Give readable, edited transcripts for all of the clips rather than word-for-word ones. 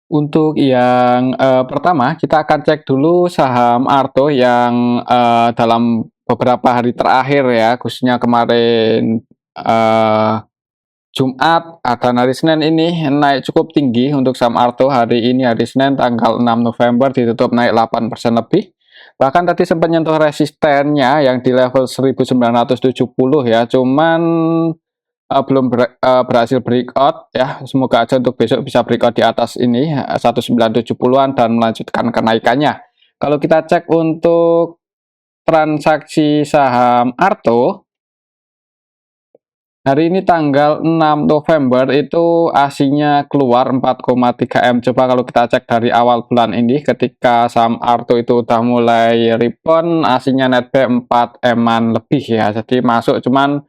Untuk yang, pertama kita akan cek dulu saham Arto yang, dalam beberapa hari terakhir ya, khususnya kemarin, Jumat dan hari Senin ini naik cukup tinggi untuk saham Arto. Hari ini hari Senin tanggal 6 November ditutup naik 8% lebih. Bahkan tadi sempat nyentuh resistennya yang di level 1970 ya, cuman belum berhasil breakout ya, semoga aja untuk besok bisa breakout di atas ini, 1970-an dan melanjutkan kenaikannya. Kalau kita cek untuk transaksi saham Arto, hari ini tanggal 6 November itu ASINnya keluar 4,3 M. Coba kalau kita cek dari awal bulan ini ketika saham Arto itu udah mulai rebound, ASINnya netback 4 M-an lebih ya, jadi masuk cuman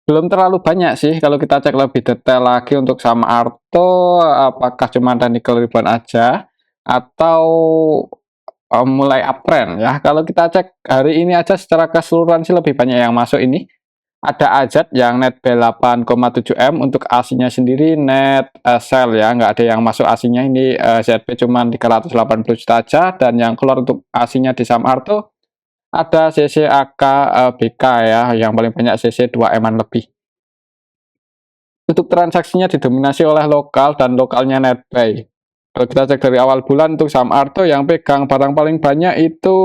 belum terlalu banyak sih kalau kita cek lebih detail lagi untuk saham Arto, apakah cuma technical rebound aja atau mulai uptrend ya. Kalau kita cek hari ini aja secara keseluruhan sih lebih banyak yang masuk ini. Ada Azad yang net B8,7 M untuk ASINnya sendiri net sell ya, nggak ada yang masuk ASINnya ini, ZB cuma 380 juta aja, dan yang keluar untuk ASINnya di saham Arto ada CCAK BK ya, yang paling banyak CC 2 M-an lebih. Untuk transaksinya didominasi oleh lokal dan lokalnya netbuy. Kalau kita cek dari awal bulan untuk saham Arto yang pegang barang paling banyak itu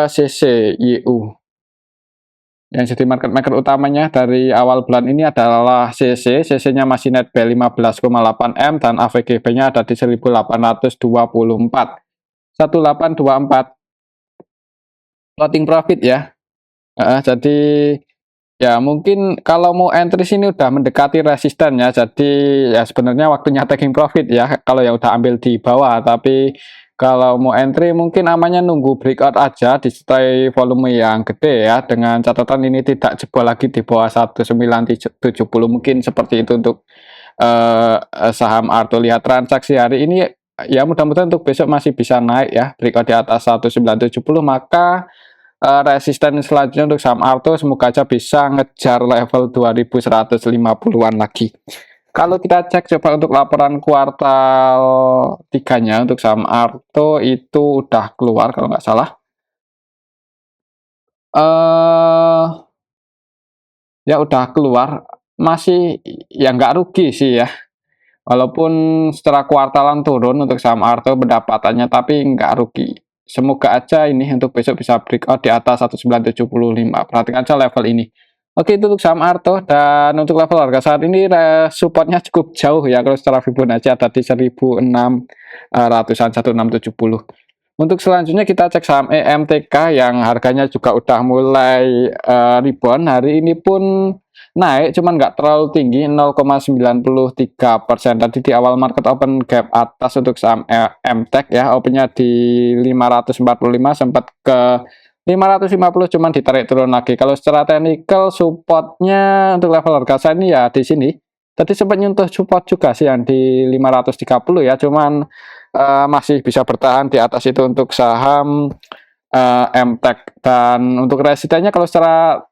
CC YU. Yang jadi market maker utamanya dari awal bulan ini adalah CC. CC-nya masih netbuy 15,8 M dan AVGB-nya ada di 1824. 1824 floating profit ya. Jadi ya mungkin kalau mau entry sini udah mendekati resisten ya, jadi ya sebenarnya waktunya taking profit ya kalau yang udah ambil di bawah, tapi kalau mau entry mungkin amannya nunggu breakout aja disertai volume yang gede ya, dengan catatan ini tidak jebol lagi di bawah 1970, mungkin seperti itu untuk saham Arto. Lihat transaksi hari ini ya, mudah-mudahan untuk besok masih bisa naik ya, breakout di atas 1970, maka resisten selanjutnya untuk saham Arto semoga aja bisa ngejar level 2150-an lagi. Kalau kita cek coba untuk laporan kuartal 3-nya untuk saham Arto itu udah keluar kalau nggak salah. Ya udah keluar, masih ya nggak rugi sih ya. Walaupun secara kuartalan turun untuk saham Arto pendapatannya, tapi nggak rugi. Semoga aja ini untuk besok bisa breakout di atas 1975. Perhatikan aja level ini. Oke, itu untuk saham Arto, dan untuk level harga saat ini supportnya cukup jauh ya. Kalau secara Fibonacci ada di 1600-an, 1670. Untuk selanjutnya kita cek saham EMTK yang harganya juga udah mulai rebound. Hari ini pun naik, cuman nggak terlalu tinggi, 0,93%. Tadi di awal market open gap atas untuk saham EMTK ya, opennya di 545, sempat ke 550, cuman ditarik turun lagi. Kalau secara technical supportnya untuk level harga saya ini ya di sini. Tadi sempat nyentuh support juga sih yang di 530 ya, cuman masih bisa bertahan di atas itu untuk saham MTEK. Dan untuk resistennya kalau secara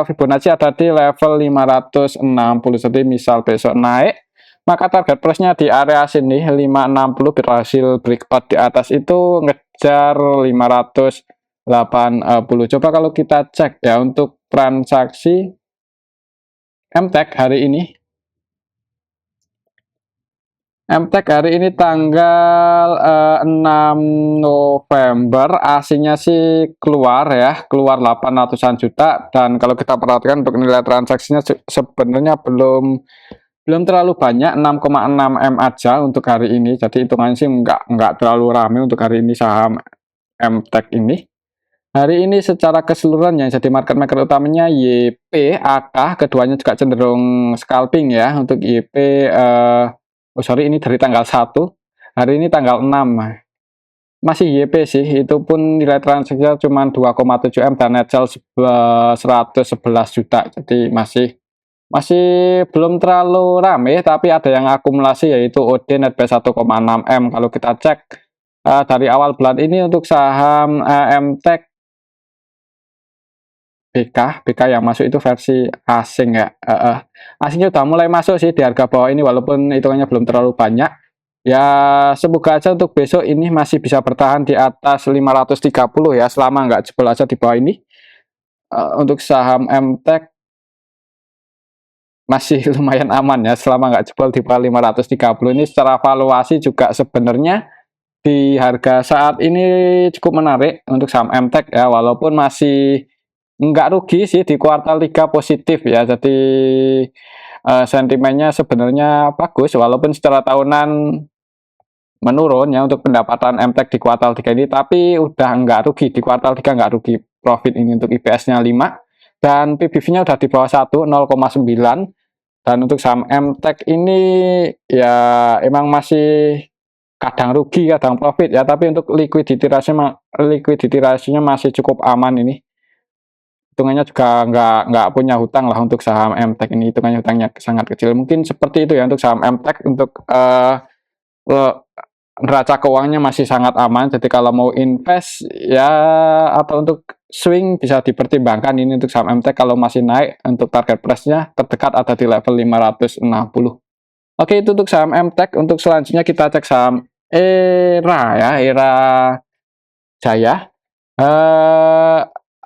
Fibonacci ada di level 560. Jadi misal besok naik, maka target price-nya di area sini 560, berhasil breakout di atas itu ngejar 580. Coba kalau kita cek ya untuk transaksi MTEK hari ini. MTEK hari ini tanggal 6 November, ASINnya sih keluar ya, keluar 800-an juta, dan kalau kita perhatikan untuk nilai transaksinya sebenarnya belum terlalu banyak, 6,6 M aja untuk hari ini. Jadi hitungannya sih nggak terlalu rame untuk hari ini saham MTEK ini. Hari ini secara keseluruhan yang jadi market maker utamanya YP, AK, keduanya juga cenderung scalping ya. Untuk YP, oh sorry, ini dari tanggal 1, hari ini tanggal 6. Masih YP sih, itu pun nilai transaksinya cuma 2,7 M dan net sell 111 juta. Jadi masih belum terlalu rame, tapi ada yang akumulasi yaitu OD netback 1,6 M. Kalau kita cek dari awal bulan ini untuk saham MTEK BK yang masuk itu versi asing ya. Asingnya udah mulai masuk sih di harga bawah ini, walaupun hitungannya belum terlalu banyak. Ya, semoga aja untuk besok ini masih bisa bertahan di atas 530 ya, selama nggak jebol aja di bawah ini. Untuk saham MTEK masih lumayan aman ya, selama nggak jebol di bawah 530 ini. Secara valuasi juga sebenarnya di harga saat ini cukup menarik untuk saham MTEK ya, walaupun masih nggak rugi sih di kuartal 3 positif ya. Jadi sentimennya sebenarnya bagus, walaupun secara tahunan menurun ya untuk pendapatan MTEK di kuartal 3 ini, tapi udah nggak rugi di kuartal 3, nggak rugi profit ini. Untuk IPS-nya 5 dan PBV-nya udah di bawah 1, 0,9. Dan untuk saham MTEK ini ya emang masih kadang rugi kadang profit ya, tapi untuk liquidity ratio-nya masih cukup aman ini. Hitungannya juga nggak punya hutang lah untuk saham MTEK ini, hitungannya hutangnya sangat kecil. Mungkin seperti itu ya untuk saham MTEK. Untuk neraca keuangannya masih sangat aman, jadi kalau mau invest ya atau untuk swing bisa dipertimbangkan ini untuk saham MTEK. Kalau masih naik, untuk target price-nya terdekat ada di level 560. Oke, itu untuk saham MTEK. Untuk selanjutnya kita cek saham ERA ya, ERA Jaya.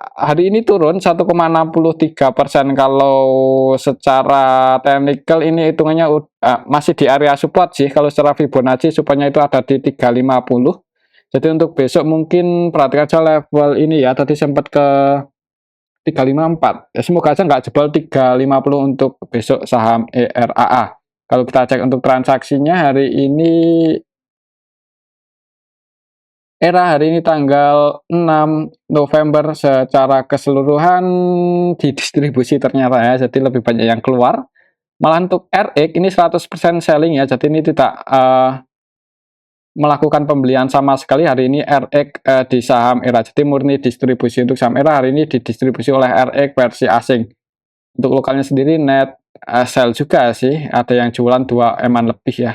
Hari ini turun 1,63%. Kalau secara teknikal ini hitungannya masih di area support sih. Kalau secara Fibonacci supportnya itu ada di 350. Jadi untuk besok mungkin perhatikan aja level ini ya. Tadi sempat ke 354. Ya, semoga aja nggak jebol 350 untuk besok saham ERAA. Kalau kita cek untuk transaksinya hari ini, ERA hari ini tanggal 6 November secara keseluruhan didistribusi ternyata ya, jadi lebih banyak yang keluar. Malah untuk RX ini 100% selling ya, jadi ini tidak melakukan pembelian sama sekali hari ini RX di saham ERA. Jadi murni distribusi. Untuk saham ERA hari ini didistribusi oleh RX versi asing. Untuk lokalnya sendiri net sell juga sih, ada yang jualan 2 eman lebih ya.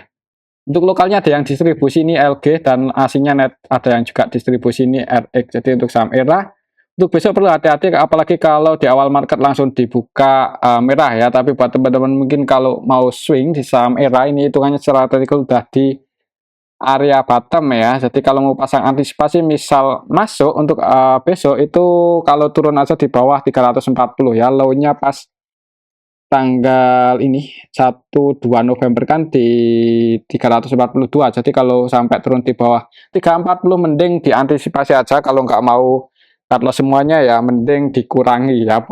Untuk lokalnya ada yang distribusi ini LG, dan asingnya net ada yang juga distribusi ini RX. Jadi untuk saham ERA, untuk besok perlu hati-hati, apalagi kalau di awal market langsung dibuka merah ya. Tapi buat teman-teman mungkin kalau mau swing di saham ERA ini, hitungannya secara teknikal udah di area bottom ya. Jadi kalau mau pasang antisipasi misal masuk untuk besok itu, kalau turun aja di bawah 340 ya, low-nya pas tanggal ini 1-2 November kan di 342. Jadi kalau sampai turun di bawah 340 mending diantisipasi aja. Kalau nggak mau cut loss semuanya ya mending dikurangi ya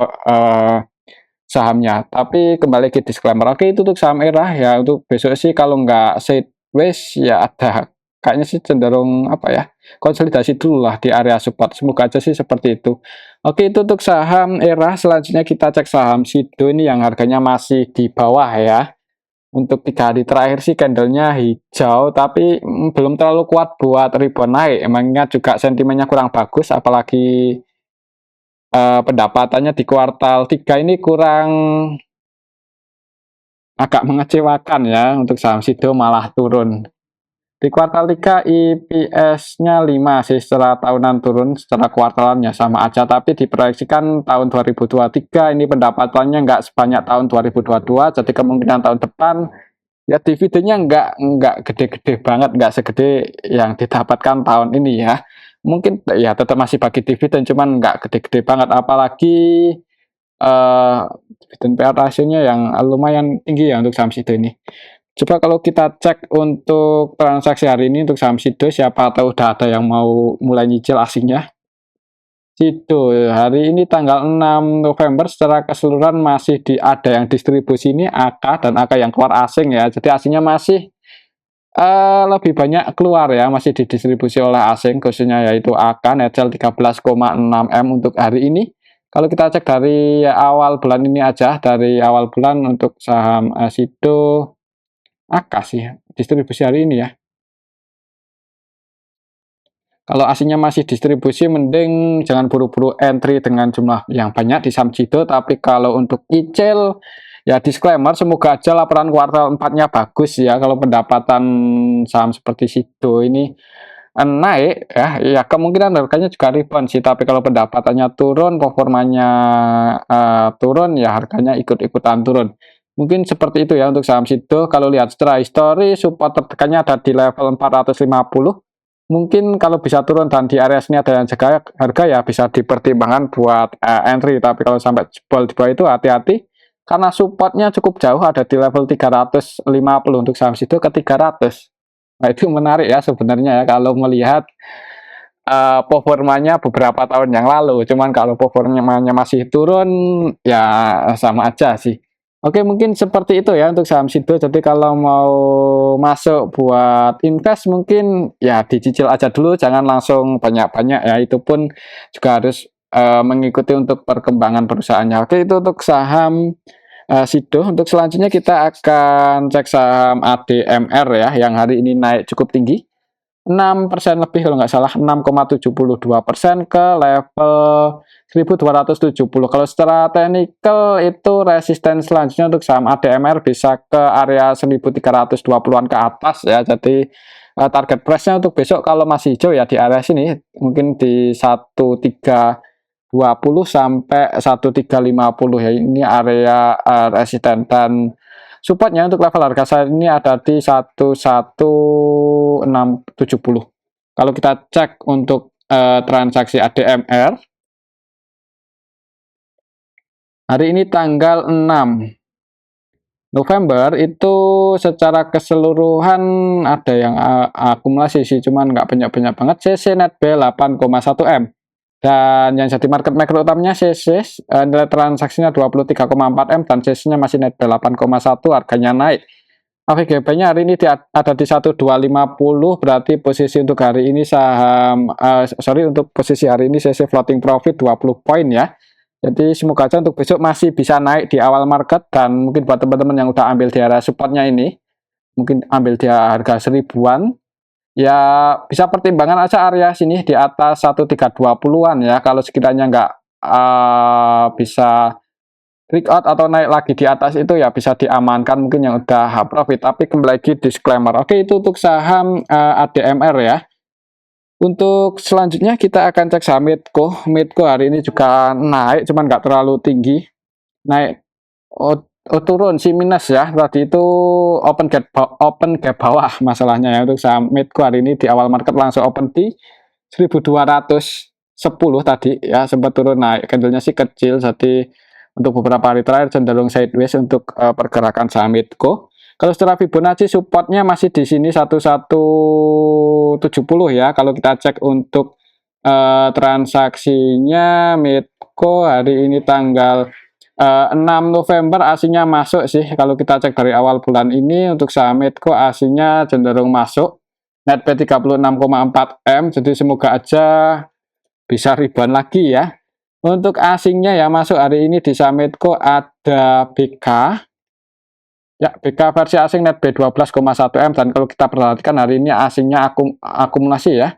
sahamnya. Tapi kembali ke disclaimer. Oke, itu untuk saham ERA ya. Untuk besok sih kalau nggak sideways ya ada kayaknya sih cenderung apa ya, konsolidasi dulu lah di area support. Semoga aja sih seperti itu. Oke, itu untuk saham ERA. Selanjutnya kita cek saham SIDO ini yang harganya masih di bawah ya. Untuk 3 hari terakhir sih candlenya hijau, tapi belum terlalu kuat buat rebound naik. Emangnya juga sentimennya kurang bagus, apalagi pendapatannya di kuartal 3 ini kurang, agak mengecewakan ya. Untuk saham SIDO malah turun. Di kuartal 3 IPS-nya 5 sih, secara tahunan turun, secara kuartalannya sama aja, tapi diproyeksikan tahun 2023 ini pendapatannya nggak sebanyak tahun 2022, jadi kemungkinan tahun depan ya dividennya nggak gede-gede banget, nggak segede yang didapatkan tahun ini ya. Mungkin ya tetap masih bagi dividen, cuman nggak gede-gede banget, apalagi dividen PR ratio-nya yang lumayan tinggi ya untuk saham SIDO ini. Coba kalau kita cek untuk transaksi hari ini untuk saham SIDO, siapa tahu udah ada yang mau mulai nyicil asingnya. SIDO hari ini tanggal 6 November secara keseluruhan masih ada yang distribusi ini AK, dan AK yang keluar asing ya. Jadi asingnya masih lebih banyak keluar ya, masih didistribusi oleh asing khususnya, yaitu AK net sell 13,6 M untuk hari ini. Kalau kita cek dari awal bulan ini aja, dari awal bulan untuk saham SIDO AK sih distribusi hari ini ya. Kalau asingnya masih distribusi, mending jangan buru-buru entry dengan jumlah yang banyak di saham SIDO. Tapi kalau untuk ICL ya disclaimer, semoga aja laporan kuartal 4-nya bagus ya. Kalau pendapatan saham seperti SIDO ini naik ya kemungkinan harganya juga rebound sih. Tapi kalau pendapatannya turun, performanya turun, ya harganya ikut-ikutan turun. Mungkin seperti itu ya untuk saham Sido. Kalau lihat secara histori, support tertekannya ada di level 450. Mungkin kalau bisa turun dan di area sini ada yang jaga harga ya bisa dipertimbangkan buat entry. Tapi kalau sampai jebol di bawah itu hati-hati karena supportnya cukup jauh ada di level 350 untuk saham Sido ke 300. Nah itu menarik ya sebenarnya ya kalau melihat performanya beberapa tahun yang lalu. Cuman kalau performanya masih turun ya sama aja sih. Oke, mungkin seperti itu ya untuk saham Sido. Jadi kalau mau masuk buat invest mungkin ya dicicil aja dulu, jangan langsung banyak-banyak ya. Itu pun juga harus mengikuti untuk perkembangan perusahaannya. Oke, itu untuk saham Sido. Untuk selanjutnya kita akan cek saham ADMR ya, yang hari ini naik cukup tinggi. 6% lebih kalau nggak salah, 6,72% ke level 1270. Kalau secara teknikal itu resisten selanjutnya untuk saham ADMR bisa ke area 1320-an ke atas ya. Jadi target price-nya untuk besok kalau masih hijau ya di area sini mungkin di 1320 sampai 1350 ya. Ini area resisten dan supportnya untuk level harga saat ini ada di 11670. Kalau kita cek untuk transaksi ADMR hari ini tanggal 6 November itu secara keseluruhan ada yang akumulasi sih, cuman nggak banyak-banyak banget. CC net B 8,1 M. Dan yang jadi market maker utamanya CC, nilai transaksinya 23,4 M dan CC-nya masih net B 8,1, harganya naik. AVGB-nya hari ini ada di 1250, berarti posisi untuk hari ini saham untuk posisi hari ini CC floating profit 20 poin ya. Jadi semoga aja untuk besok masih bisa naik di awal market, dan mungkin buat teman-teman yang udah ambil di area supportnya ini, mungkin ambil di harga 1000-an, ya bisa pertimbangan aja area sini di atas 1320-an ya. Kalau sekiranya nggak bisa break out atau naik lagi di atas itu ya bisa diamankan mungkin yang udah profit. Tapi kembali lagi disclaimer. Oke, itu untuk saham ADMR ya. Untuk selanjutnya kita akan cek saham Medco. Medco hari ini juga naik, cuman nggak terlalu tinggi. Naik turun si minus ya. Tadi itu open gap bawah masalahnya ya untuk saham Medco hari ini di awal market langsung open di 1210 tadi ya, sempat turun naik. Candlenya sih kecil, jadi untuk beberapa hari terakhir cenderung sideways untuk pergerakan saham Medco. Kalau secara Fibonacci supportnya masih di sini 1170 ya. Kalau kita cek untuk transaksinya Medco hari ini tanggal 6 November aslinya masuk sih. Kalau kita cek dari awal bulan ini untuk saham Medco aslinya cenderung masuk. Net P 36,4 M. Jadi semoga aja bisa rebound lagi ya. Untuk asingnya ya masuk hari ini di saham Medco ada BK. Ya, BK versi asing net B 12,1 M, dan kalau kita perhatikan hari ini asingnya akumulasi ya.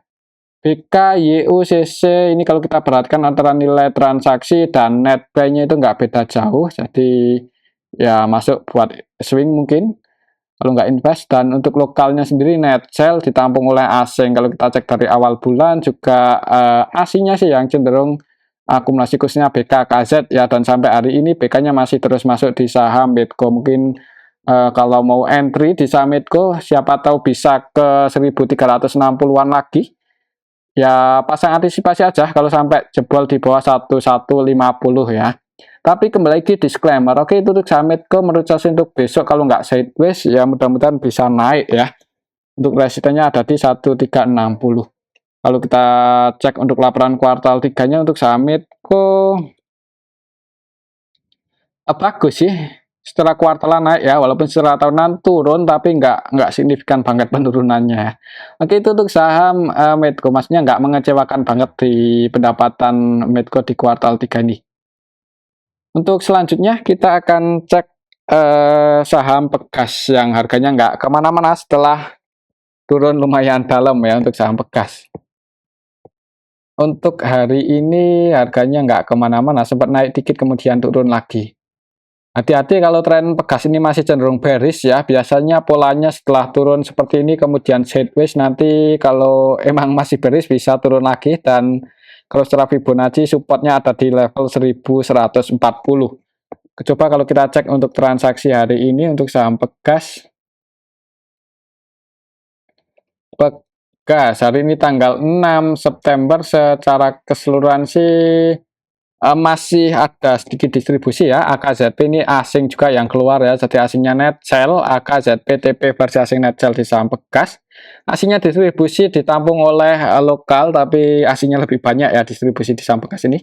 BK, YUCC ini kalau kita perhatikan antara nilai transaksi dan net buy-nya itu nggak beda jauh. Jadi ya masuk buat swing mungkin kalau nggak invest. Dan untuk lokalnya sendiri net sell ditampung oleh asing. Kalau kita cek dari awal bulan juga asingnya sih yang cenderung akumulasi khususnya BK, KZ ya, dan sampai hari ini BK-nya masih terus masuk di saham Medco. Mungkin kalau mau entry di saham Medco siapa tahu bisa ke 1360-an lagi. Ya pasang antisipasi aja kalau sampai jebol di bawah 1150 ya. Tapi kembali lagi disclaimer. Oke, itu untuk saham Medco menurut saya untuk besok kalau nggak sideways ya mudah-mudahan bisa naik ya. Untuk resistennya ada di 1360. Kalau kita cek untuk laporan kuartal 3-nya untuk saham Medco bagus sih. Setelah kuartalan naik ya, walaupun setelah tahunan turun tapi nggak signifikan banget penurunannya. Oke, itu untuk saham Medco, maksudnya nggak mengecewakan banget di pendapatan Medco di kuartal 3 ini. Untuk selanjutnya kita akan cek saham Pegas yang harganya nggak kemana-mana setelah turun lumayan dalam ya untuk saham Pegas. Untuk hari ini harganya nggak kemana-mana, sempat naik dikit kemudian turun lagi. Hati-hati kalau tren Pegas ini masih cenderung bearish ya. Biasanya polanya setelah turun seperti ini kemudian sideways, nanti kalau emang masih bearish bisa turun lagi. Dan kalau secara Fibonacci supportnya ada di level 1140. Coba kalau kita cek untuk transaksi hari ini untuk saham Pegas hari ini tanggal 6 September secara keseluruhan sih masih ada sedikit distribusi ya. AKZP ini asing juga yang keluar ya. Jadi asingnya net sell, AKZP TP versi asing net sell di saham Pegas. Asingnya distribusi ditampung oleh lokal, tapi asingnya lebih banyak ya distribusi di saham Pegas ini.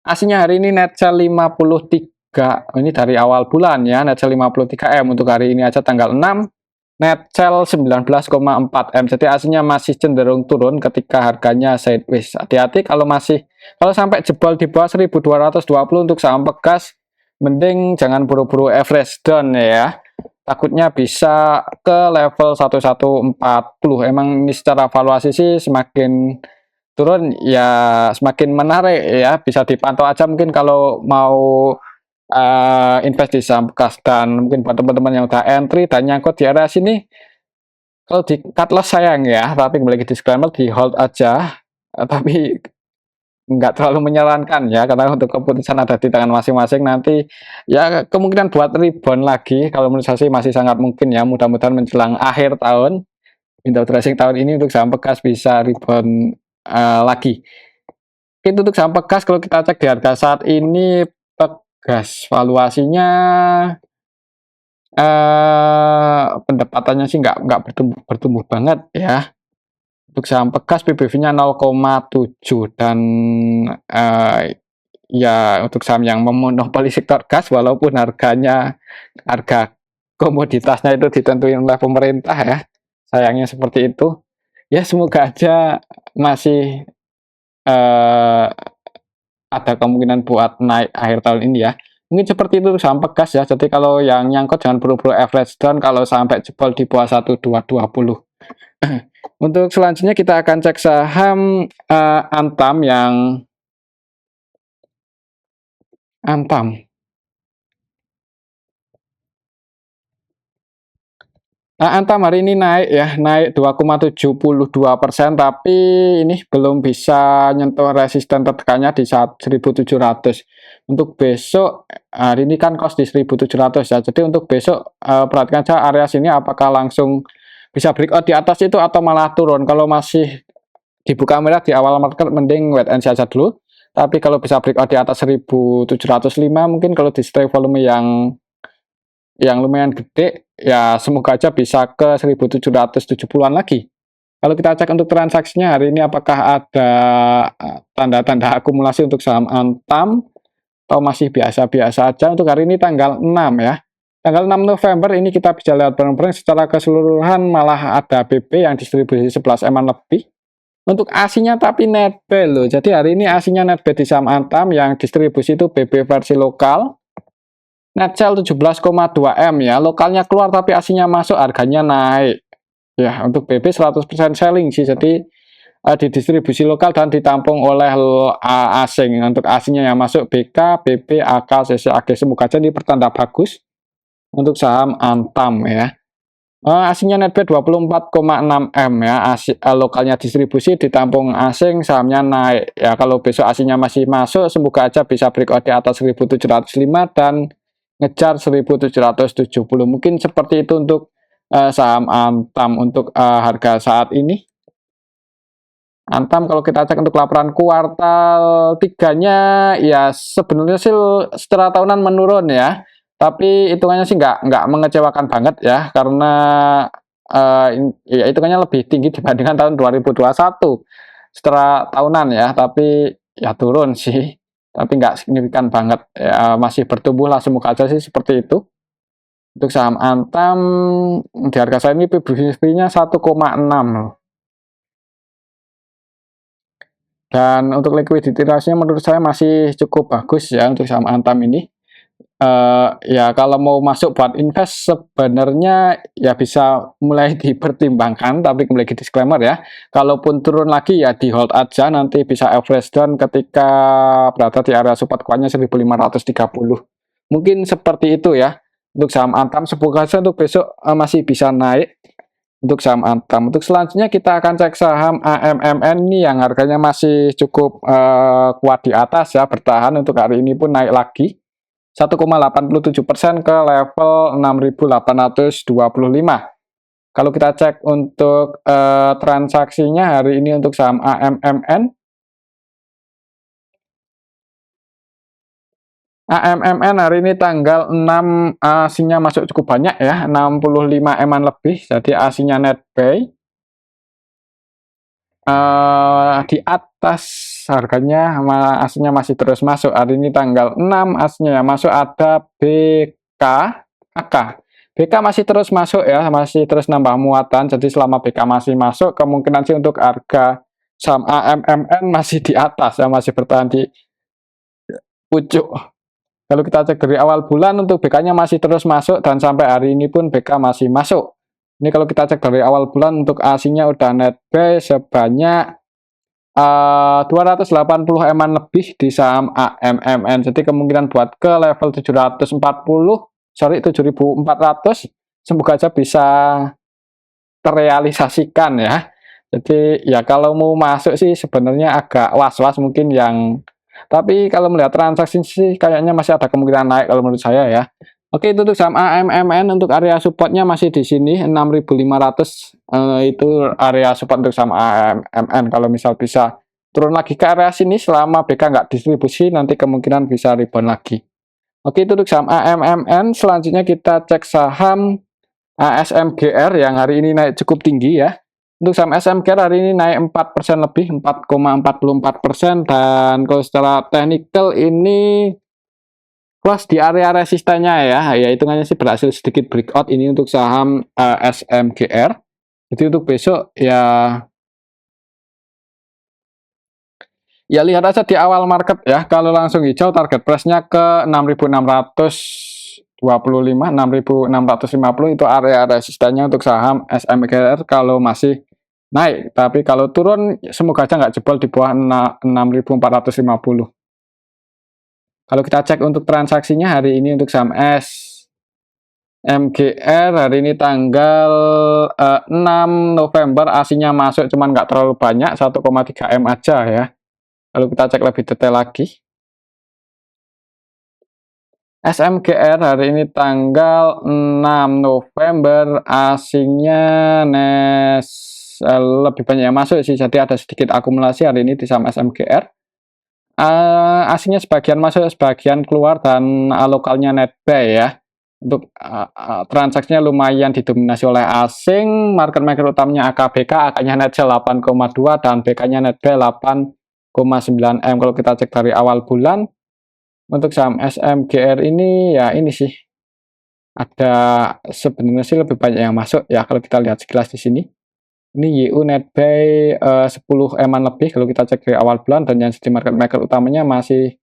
Asingnya hari ini net sell 53. Ini dari awal bulan ya, net sell 53M untuk hari ini aja tanggal 6. Net sell 19,4M. Jadi aslinya masih cenderung turun ketika harganya sideways. Hati-hati kalau sampai jebol di bawah 1220 untuk saham Pegas, mending jangan buru-buru average down ya. Takutnya bisa ke level 1140. Emang ini secara valuasi sih semakin turun ya semakin menarik ya, bisa dipantau aja mungkin kalau mau invest di saham Bekas. Dan mungkin buat teman-teman yang udah entry dan nyangkut di area sini, kalau di cut loss sayang ya, tapi kembali ke disclaimer, di hold aja. Tapi nggak terlalu menyarankan ya, karena untuk keputusan ada di tangan masing-masing. Nanti ya kemungkinan buat rebound lagi kalau menurut saya sih masih sangat mungkin ya, mudah-mudahan menjelang akhir tahun, window dressing tahun ini untuk saham Bekas bisa rebound lagi. Itu untuk saham Pegas kalau kita cek di harga saat ini, Pegas valuasinya pendapatannya sih nggak bertumbuh banget ya. Untuk saham Pegas PBV-nya 0,7 dan ya untuk saham yang memonopoli sektor gas walaupun harga komoditasnya itu ditentuin oleh pemerintah ya. Sayangnya seperti itu. Ya semoga aja masih ada kemungkinan buat naik akhir tahun ini ya. Mungkin seperti itu saham Pegas ya. Jadi kalau yang nyangkut jangan buru-buru average down kalau sampai jebol di bawah 1220. Untuk selanjutnya kita akan cek saham Antam. Nah, Antam hari ini naik ya, naik 2,72%, tapi ini belum bisa nyentuh resisten tertekannya di 1.700. Untuk besok, hari ini kan cost di 1.700 ya, jadi untuk besok perhatikan saja area sini apakah langsung bisa breakout di atas itu atau malah turun. Kalau masih dibuka merah di awal market, mending wait and see aja dulu. Tapi kalau bisa breakout di atas 1.705, mungkin kalau di strike volume yang lumayan gede ya semoga aja bisa ke 1770-an lagi. Kalau kita cek untuk transaksinya hari ini apakah ada tanda-tanda akumulasi untuk saham Antam atau masih biasa-biasa aja. Untuk hari ini tanggal 6 ya. Tanggal 6 November ini kita bisa lihat bareng-bareng secara keseluruhan malah ada BB yang distribusi 11 eman lebih. Untuk asinya tapi net buy loh. Jadi hari ini asinya net buy di saham Antam yang distribusi itu BB versi lokal. Net sell 17,2M ya, lokalnya keluar tapi aslinya masuk, harganya naik. Ya, untuk BB 100% selling sih, jadi didistribusi lokal dan ditampung oleh asing. Untuk aslinya yang masuk BK, BB, AK, CCAG, semoga aja ini pertanda bagus untuk saham Antam ya. Asingnya net buy 24,6M ya, lokalnya distribusi ditampung asing, sahamnya naik ya. Kalau besok asingnya masih masuk, semoga aja bisa breakout di atas 1705 dan ngejar 1770. Mungkin seperti itu untuk saham Antam untuk harga saat ini. Antam kalau kita cek untuk laporan kuartal 3-nya ya sebenarnya sih secara tahunan menurun ya. Tapi hitungannya sih nggak mengecewakan banget ya, karena ya hitungannya lebih tinggi dibandingkan tahun 2021 secara tahunan ya, tapi ya turun sih. Tapi nggak signifikan banget ya, masih bertumbuh lah, semoga aja sih seperti itu. Untuk saham Antam di harga saat ini PBV-nya 1,6 loh. Dan untuk liquidity ratio menurut saya masih cukup bagus ya untuk saham Antam ini. Ya kalau mau masuk buat invest sebenarnya ya bisa mulai dipertimbangkan, tapi kembali ke disclaimer ya, kalaupun turun lagi ya di hold aja, nanti bisa average down ketika berada di area support kuatnya 1530. Mungkin seperti itu ya untuk saham Antam. Semoga saja untuk besok masih bisa naik untuk saham Antam. Untuk selanjutnya kita akan cek saham AMMN ini yang harganya masih cukup kuat di atas ya, bertahan untuk hari ini pun naik lagi. 1,87% ke level 6.825. Kalau kita cek untuk transaksinya hari ini untuk saham AMMN, hari ini tanggal 6 ASINnya masuk cukup banyak ya, 65 M-an lebih, jadi ASINnya netbuy di atas harganya, ASINnya masih terus masuk. Hari ini tanggal 6 ASINnya masuk ada BK, AK. BK masih terus masuk ya, masih terus nambah muatan, jadi selama BK masih masuk, kemungkinan sih untuk harga saham AMMN masih di atas ya, masih bertahan di pucuk. Kalau kita cek dari awal bulan untuk BK-nya masih terus masuk dan sampai hari ini pun BK masih masuk. Ini kalau kita cek dari awal bulan untuk ASINnya udah net buy sebanyak 280 M-an lebih di saham AMMN. Jadi kemungkinan buat ke level 740, sorry 7.400 semoga aja bisa terrealisasikan ya. Jadi ya kalau mau masuk sih sebenarnya agak was-was mungkin yang, tapi kalau melihat transaksi sih kayaknya masih ada kemungkinan naik kalau menurut saya ya. Oke, itu untuk saham AMMN, untuk area supportnya masih di sini 6.500, itu area support untuk saham AMMN. Kalau misal bisa turun lagi ke area sini selama BK nggak distribusi, nanti kemungkinan bisa rebound lagi. Oke, itu untuk saham AMMN. Selanjutnya kita cek saham ASMGR yang hari ini naik cukup tinggi ya. Untuk saham ASMGR hari ini naik 4% lebih, 4,44%, dan kalau secara teknikal ini close di area resistennya ya hitungannya sih berhasil sedikit breakout ini untuk saham ASMGR. Jadi untuk besok ya lihat aja di awal market ya, kalau langsung hijau target price-nya ke 6.625, 6.650 itu area resistennya untuk saham ASMGR kalau masih naik, tapi kalau turun semoga aja nggak jebol di bawah 6.450. Kalau kita cek untuk transaksinya hari ini untuk saham ASMGR hari ini tanggal 6 November ASINnya masuk cuman nggak terlalu banyak, 1,3 M aja ya. Kalau kita cek lebih detail lagi, ASMGR hari ini tanggal 6 November ASINnya lebih banyak yang masuk sih, jadi ada sedikit akumulasi hari ini di saham ASMGR. ASINnya sebagian masuk, sebagian keluar, dan lokalnya net buy ya. Untuk transaksinya lumayan didominasi oleh asing. Market maker utamanya AKBK, AK-nya net sell 8,2 dan BK-nya net buy 8,9 M. Kalau kita cek dari awal bulan untuk saham ASMGR ini ya ini sih ada sebenarnya sih lebih banyak yang masuk ya kalau kita lihat sekilas di sini. Ini YU net buy 10 M-an lebih kalau kita cek dari awal bulan, dan yang jadi market maker utamanya masih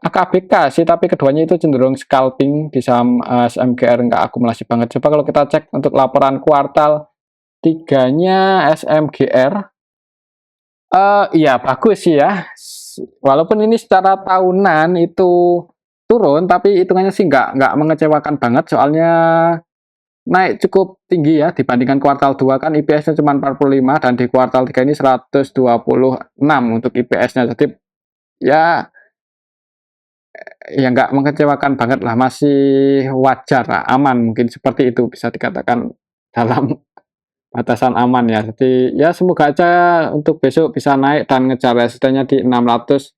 AKBK sih, tapi keduanya itu cenderung scalping di saham ASMGR, nggak akumulasi banget. Coba kalau kita cek untuk laporan kuartal 3-nya ASMGR, iya bagus sih ya. Walaupun ini secara tahunan itu turun, tapi hitungannya sih nggak mengecewakan banget, soalnya naik cukup tinggi ya dibandingkan kuartal 2 kan IPS-nya cuma 45 dan di kuartal 3 ini 126 untuk IPS-nya. Jadi ya nggak mengecewakan banget lah, masih wajar lah, aman mungkin seperti itu bisa dikatakan dalam batasan aman ya. Jadi ya semoga aja untuk besok bisa naik dan ngejar resistennya di 600,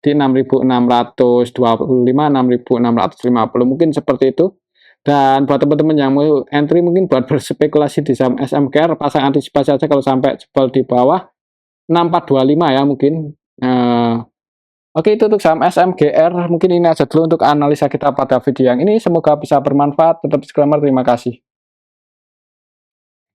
di 6.625, 6.650 mungkin seperti itu. Dan buat teman-teman yang mau entry mungkin buat berspekulasi di saham ASMGR, pasang antisipasi aja kalau sampai jebol di bawah 6425 ya mungkin. Oke, itu untuk saham ASMGR. Mungkin ini aja dulu untuk analisa kita pada video yang ini. Semoga bisa bermanfaat. Tetap disclaimer, terima kasih.